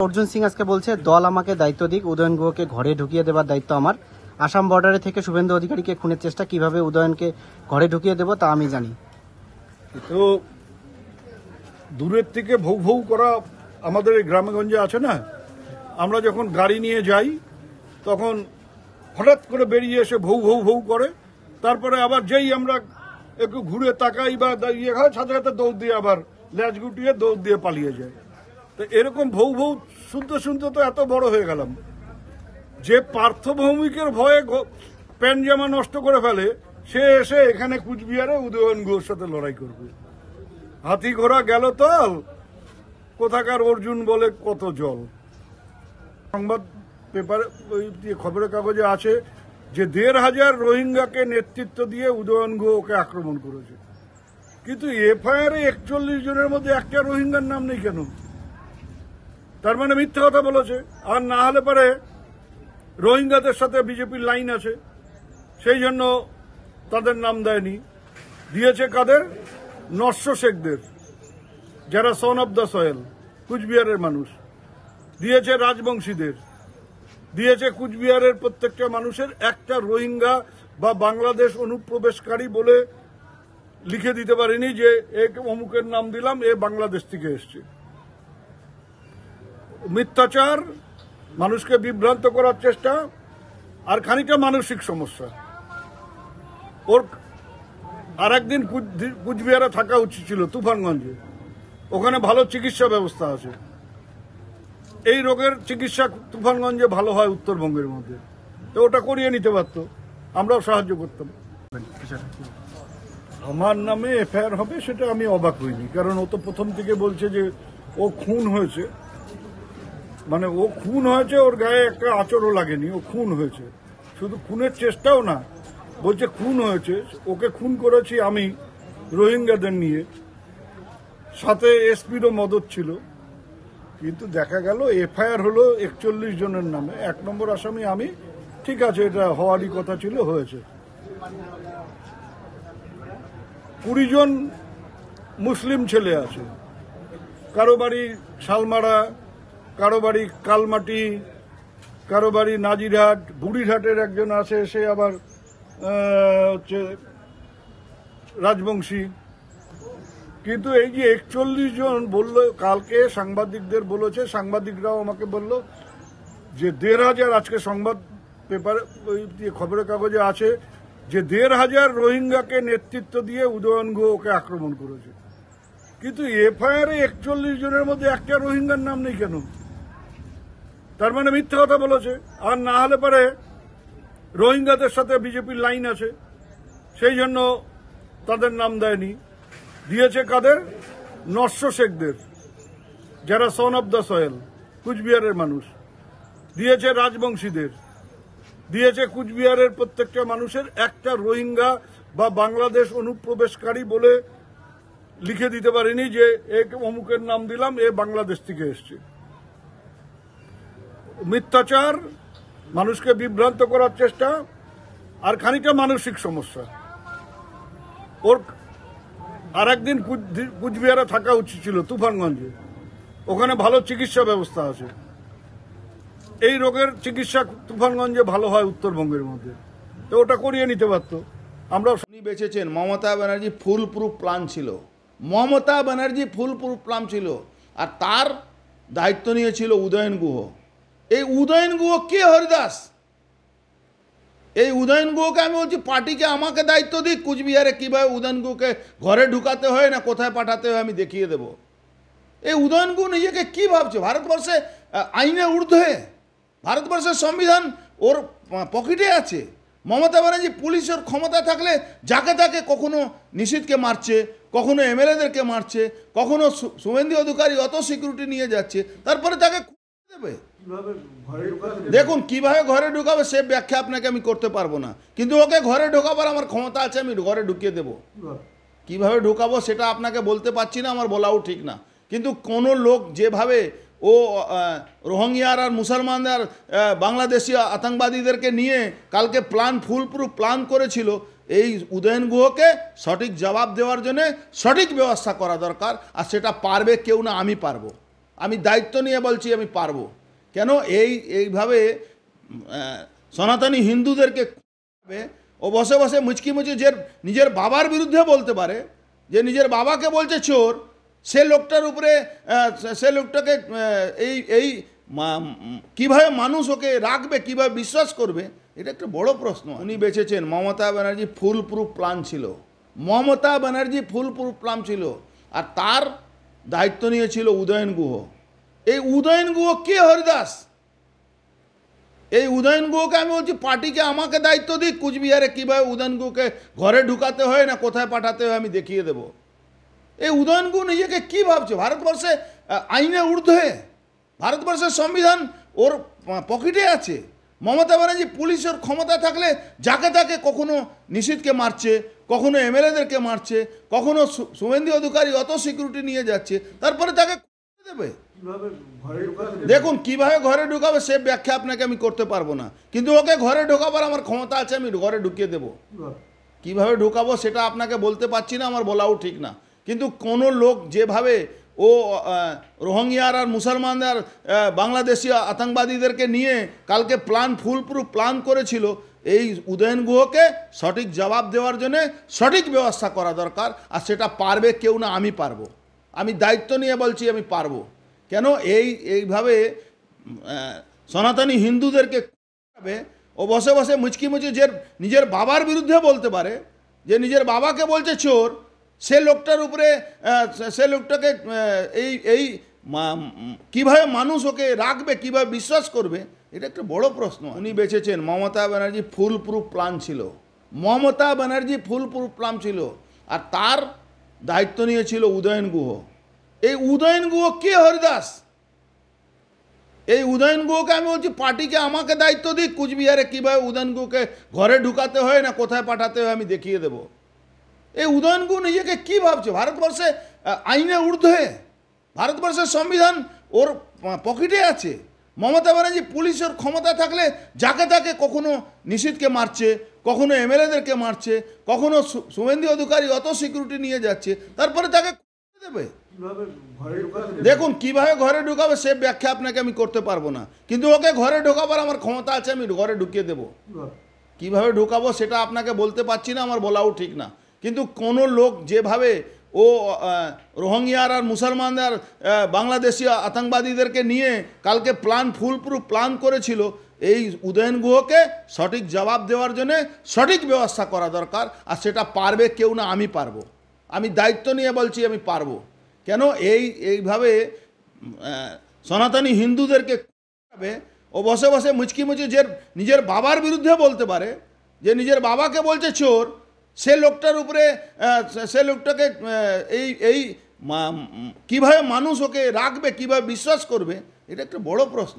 অর্জুন সিং আজকে বলছে দল আমাকে দায়িত্ব দিক, উদয়ন গুহকে ঘরে ঢুকিয়ে দেবার দায়িত্ব আমার। আসাম বর্ডারে থেকে শুভেন্দু অধিকারীকে খুনের চেষ্টা, কিভাবে উদয়নকে ঘরে ঢুকিয়ে দেব তা আমি জানি। তো দূরের থেকে ভৌ ভৌ করা আমাদের এই গ্রামেগঞ্জে আছে না, আমরা যখন গাড়ি নিয়ে যাই তখন হঠাৎ করে বেরিয়ে এসে ভৌ ভৌ ভৌ করে, তারপরে আবার যেই আমরা একটু ঘুরে তাকাই বা ইয়ে হয় সাথে সাথে দৌড় দিয়ে আবার ল্যাচ গুটিয়ে দৌড় দিয়ে পালিয়ে যায়। তো এরকম ভৌ ভৌ শুনতে শুনতে তো এত বড় হয়ে গেলাম যে পার্থভৌমিকের ভয়ে প্যান্ট জামা নষ্ট করে ফেলে, সে এসে এখানে কুচবিহারে উদয়ন গুহর সাথে লড়াই করবে। হাতি ঘোড়া গেল তল, কোথাকার অর্জুন বলে কত জল। সংবাদ পেপারে খবরের কাগজে আছে যে ১,৫০০ রোহিঙ্গাকে নেতৃত্ব দিয়ে উদয়ন গুহ ওকে আক্রমণ করেছে, কিন্তু এফআইআর ৪১ জনের মধ্যে একটা রোহিঙ্গার নাম নেই কেন? তার মানে মিথ্যা কথা বলেছে। আর না হলে পরে রোহিঙ্গাদের সাথে বিজেপির লাইন আছে, সেই জন্য তাদের নাম দেয়নি। দিয়েছে কাদের? নস্য শেখদের, যারা সন অফ দ্য সয়েল, কুচবিহারের মানুষ। দিয়েছে রাজবংশীদের, দিয়েছে কুচবিহারের প্রত্যেকটা মানুষের একটা রোহিঙ্গা বা বাংলাদেশ অনুপ্রবেশকারী বলে লিখে দিতে পারেনি যে অমুকের নাম দিলাম, এ বাংলাদেশ থেকে এসছে। মিথ্যাচার, মানুষকে বিভ্রান্ত করার চেষ্টা, আর খানিকটা মানসিক সমস্যা। ওর আর একদিন কুচবিহারে থাকা উচিত ছিল, তুফানগঞ্জে। ওখানে ভালো চিকিৎসা ব্যবস্থা আছে। এই রোগের চিকিৎসা তুফানগঞ্জে ভালো হয় উত্তরবঙ্গের মধ্যে, তো ওটা করিয়ে নিতে পারতো, আমরাও সাহায্য করতাম। আমার নামে এফআইআর হবে সেটা আমি অবাক হইনি, কারণ ও তো প্রথম থেকে বলছে যে ও খুন হয়েছে। মানে ও খুন হয়েছে, ওর গায়ে একটা আঁচড়ও লাগেনি, ও খুন হয়েছে। শুধু খুনের চেষ্টাও না, বলছে খুন হয়েছে। ওকে খুন করেছি আমি রোহিঙ্গাদের নিয়ে, সাথে এসপিরও মদত ছিল। কিন্তু দেখা গেল এফআইআর হলো ৪১ জনের নামে, ১ নম্বর আসামি আমি। ঠিক আছে, এটা হওয়ারই কথা ছিল, হয়েছে। ২০ জন মুসলিম ছেলে আছে, কারো বাড়ি শালমারা, কারো বাড়ি কালমাটি, কারো বাড়ি নাজিরহাট, বুড়িরহাটের একজন আছে, সে আবার হচ্ছে রাজবংশী। কিন্তু এই যে ৪১ জন বললো, কালকে সাংবাদিকদের বলেছে, সাংবাদিকরাও আমাকে বলল যে ১,৫০০, আজকে সংবাদ পেপারে খবরের কাগজে আছে যে ১,৫০০ রোহিঙ্গাকে নেতৃত্ব দিয়ে উদয়ন গুহ ওকে আক্রমণ করেছে, কিন্তু এফআইআর ৪১ জনের মধ্যে একটা রোহিঙ্গার নাম নেই কেন? তার মানে মিথ্যা কথা বলেছে। আর না হলে পরে রোহিঙ্গাদের সাথে বিজেপির লাইন আছে, সেই জন্য তাদের নাম দেয়নি। দিয়েছে কাদের? নস্য শেখদের, যারা সন অফ দ্য সয়েল, কুচবিহারের মানুষ। দিয়েছে রাজবংশীদের, দিয়েছে কুচবিহারের প্রত্যেকটা মানুষের একটা রোহিঙ্গা বা বাংলাদেশ অনুপ্রবেশকারী বলে লিখে দিতে পারেনি যে অমুকের নাম দিলাম, এ বাংলাদেশ থেকে এসছে। মিথ্যাচার, মানুষকে বিভ্রান্ত করার চেষ্টা, আর খানিকটা মানসিক সমস্যা। ওর আর একদিন কুচবিহারে থাকা উচিত ছিল, তুফানগঞ্জে। ওখানে ভালো চিকিৎসা ব্যবস্থা আছে। এই রোগের চিকিৎসা তুফানগঞ্জে ভালো হয় উত্তরবঙ্গের মধ্যে, তো ওটা করিয়ে নিতে পারতো, আমরাও। উনি বেঁচেছেন। Mamata Banerjee foolproof plan ছিল, Mamata Banerjee foolproof plan ছিল, আর তার দায়িত্ব নিয়েছিল উদয়ন গুহ। এই উদয়ন গুহ কে? হরিদাস। এই উদয়ন গুহকে আমি বলছি পার্টিকে আমাকে দায়িত্ব দিক, কুচবিহারে কীভাবে উদয়ন গুহকে ঘরে ঢুকাতে হয় না কোথায় পাঠাতে হয় আমি দেখিয়ে দেব। এই উদয়ন গুহ নিজেকে কী ভাবছে? ভারতবর্ষে আইনের ঊর্ধ্বে, ভারতবর্ষের সংবিধান ওর পকেটে আছে। মমতা ব্যানার্জি পুলিশের ক্ষমতা থাকলে যাকে তাকে কখনো নিশীথকে মারছে, কখনো এমএলএদেরকে মারছে, কখনো শুভেন্দু অধিকারী অত সিকিউরিটি নিয়ে যাচ্ছে, তারপরে তাকে দেবে। দেখুন কিভাবে ঘরে ঢুকাবে সে ব্যাখ্যা আপনাকে আমি করতে পারবো না, কিন্তু ওকে ঘরে ঢোকাবার আমার ক্ষমতা আছে, আমি ঘরে ঢুকিয়ে দেবো। কিভাবে ঢুকাবো সেটা আপনাকে বলতে পারছি না, আমার বলাও ঠিক না। কিন্তু কোনো লোক যেভাবে ও রোহিঙ্গার আর মুসলমানদের বাংলাদেশি আতঙ্কবাদীদেরকে নিয়ে কালকে প্ল্যান ফুল প্রুফ প্ল্যান করেছিল, এই উদয়ন গুহকে সঠিক জবাব দেওয়ার জন্য সঠিক ব্যবস্থা করা দরকার। আর সেটা পারবে কেউ না, আমি পারবো। আমি দায়িত্ব নিয়ে বলছি আমি পারবো। কেন এইভাবে সনাতনী হিন্দুদেরকে ও বসে বসে মুচকি মুচকি যে নিজের বাবার বিরুদ্ধে বলতে পারে, যে নিজের বাবাকে বলছে চোর, সে লোকটার উপরে সে লোকটাকে এই কিভাবে মানুষ ওকে রাখবে, কিভাবে বিশ্বাস করবে, এটা একটা বড় প্রশ্ন। উনি বেঁচেছেন, Mamata Banerjee foolproof plan ছিল, Mamata Banerjee foolproof plan ছিল, আর তার দায়িত্ব নিয়েছিল উদয়ন গুহ। এই উদয়ন গুহ কে হরিদাস? এই উদয়ন গুহকে আমি বলছি পার্টিকে আমাকে দায়িত্ব দিক, কুচবিহারে কীভাবে উদয়ন গুহকে ঘরে ঢুকাতে হয় না কোথায় পাঠাতে হয় আমি দেখিয়ে দেব। এই উদয়ন গুহ নিজেকে কী ভাবছে? ভারতবর্ষে আইনে ঊর্ধ্বে, ভারতবর্ষের সংবিধান ওর পকেটে আছে। মমতা ব্যানার্জি পুলিশের ক্ষমতা থাকলে যাকে তাকে কখনো নিশীথকে মারছে, কখনো এমএলএদেরকে মারছে, কখনো শুভেন্দু অধিকারী অত সিকিউরিটি নিয়ে যাচ্ছে, তারপরে তাকে দেবে। দেখুন কিভাবে ঘরে ঢুকাবে সে ব্যাখ্যা আপনাকে আমি করতে পারবো না, কিন্তু ওকে ঘরে ঢোকাবার আমার ক্ষমতা আছে, আমি ঘরে ঢুকিয়ে দেবো। কিভাবে ঢুকাবো সেটা আপনাকে বলতে পারছি না, আমার বলাও ঠিক না। কিন্তু কোনো লোক যেভাবে ও রোহিঙ্গিয়ার আর মুসলমানদের বাংলাদেশি আতঙ্কবাদীদেরকে নিয়ে কালকে ফুল প্রুফ প্ল্যান করেছিল, এই উদয়ন গুহকে সঠিক জবাব দেওয়ার জন্য সঠিক ব্যবস্থা করা দরকার। আর সেটা পারবে কেউ না, আমি পারবো। আমি দায়িত্ব নিয়ে বলছি আমি পারবো। কেন এইভাবে সনাতনী হিন্দুদেরকে ও বসে বসে মুচকি মুচকি যে নিজের বাবার বিরুদ্ধে বলতে পারে, যে নিজের বাবাকে বলছে চোর, সে লোকটার উপরে সে লোকটাকে এই কিভাবে মানুষ ওকে রাখবে, কিভাবে বিশ্বাস করবে, এটা একটা বড় প্রশ্ন। উনি বেঁচেছেন, Mamata Banerjee foolproof plan ছিল, Mamata Banerjee foolproof plan ছিল, আর তার দায়িত্ব নিয়েছিল উদয়ন গুহ। এই উদয়ন গুহ কে হরিদাস? এই উদয়ন গুহকে আমি বলছি পার্টিকে আমাকে দায়িত্ব দিক, কুচবিহারে কীভাবে উদয়ন গুহকে ঘরে ঢুকাতে হয় না কোথায় পাঠাতে হয় আমি দেখিয়ে দেব। এই উদয়ন গুহ নিজেকে কী ভাবছে? ভারতবর্ষে আইনে ঊর্ধ্বে, ভারতবর্ষের সংবিধান ওর পকেটে আছে। মমতা ব্যানার্জি পুলিশের ক্ষমতা থাকলে যাকে তাকে কখনো নিশীথকে মারছে, কখনো এমএলএদেরকে মারছে, কখনো শুভেন্দু অধিকারী অত সিকিউরিটি নিয়ে যাচ্ছে, তারপরে তাকে দেবে। দেখুন কিভাবে ঘরে ঢুকাবে সে ব্যাখ্যা আপনাকে আমি করতে পারবো না, কিন্তু ওকে ঘরে ঢোকাবার আমার ক্ষমতা আছে, আমি ঘরে ঢুকিয়ে দেবো। কিভাবে ঢুকাবো সেটা আপনাকে বলতে পারছি না, আমার বলাও ঠিক না। কিন্তু কোনো লোক যেভাবে ও রোহিঙ্গিয়ার আর মুসলমানদের বাংলাদেশি আতঙ্কবাদীদেরকে নিয়ে কালকে ফুল প্রুফ প্ল্যান করেছিল, এই উদয়ন গুহকে সঠিক জবাব দেওয়ার জন্য সঠিক ব্যবস্থা করা দরকার। আর সেটা পারবে কেউ না, আমি পারবো। আমি দায়িত্ব নিয়ে বলছি আমি পারবো। কেন এইভাবে সনাতনী হিন্দুদেরকে ও বসে বসে মুচকি মুচকি যে নিজের বাবার বিরুদ্ধে বলতে পারে, যে নিজের বাবাকে বলছে চোর, সে লোকটার উপরে সে লোকটাকে এই কিভাবে মানুষ ওকে রাখবে, কিভাবে বিশ্বাস করবে, এটা একটা বড় প্রশ্ন।